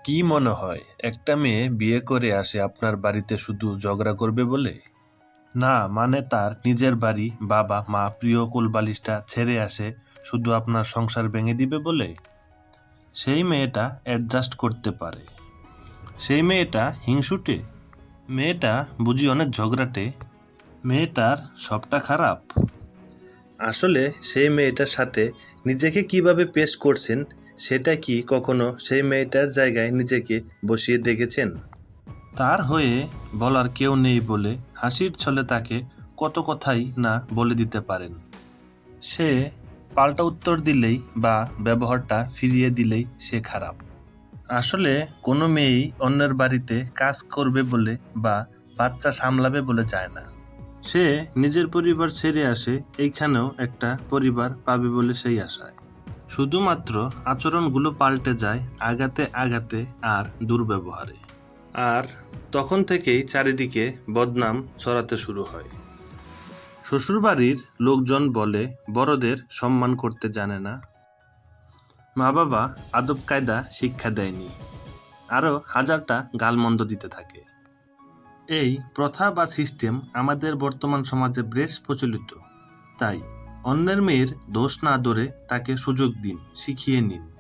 কি মনে হয় একটা মেয়ে বিয়ে করে আসে আপনার বাড়িতে শুধু ঝগড়া করবে বলে? না, মানে তার নিজের বাড়ি, বাবা মা, প্রিয় কোলবালিশটা ছেড়ে আসে শুধু আপনার সংসার ভেঙে দিবে বলে? সেই মেয়েটা অ্যাডজাস্ট করতে পারে। সেই মেয়েটা হিংসুটে? মেয়েটা বুঝি অনেক ঝগড়াটে? মেয়েটার সবটা খারাপ? আসলে সেই মেয়েটার সাথে নিজেকে কিভাবে পেশ করছেন সেটা কি কখনো সেই মেয়েটার জায়গায় নিজেকে বসিয়ে দেখেছেন? তার হয়ে বলার কেউ নেই বলে হাসির ছলে তাকে কত কথাই না বলে দিতে পারেন। সে পাল্টা উত্তর দিলেই বা ব্যবহারটা ফিরিয়ে দিলেই সে খারাপ। আসলে কোনো মেয়েই অন্যের বাড়িতে কাজ করবে বলে বা বাচ্চা সামলাবে বলে যায় না। সে নিজের পরিবার ছেড়ে আসে এইখানেও একটা পরিবার পাবে বলে সেই আশায়। শুধুমাত্র আচরণগুলো পাল্টে যায় আগাতে আগাতে আর দুর্ব্যবহারে। আর তখন থেকেই চারিদিকে বদনাম ছড়াতে শুরু হয়। শ্বশুরবাড়ির লোকজন বলে বড়দের সম্মান করতে জানে না, মা বাবা আদব কায়দা শিক্ষা দেয়নি, আরও হাজারটা গালমন্দ দিতে থাকে। এই প্রথা বা সিস্টেম আমাদের বর্তমান সমাজে বেশ প্রচলিত। তাই অন্যের মেয়ের দোষ না ধরে তাকে সুযোগ দিন, শিখিয়ে নিন।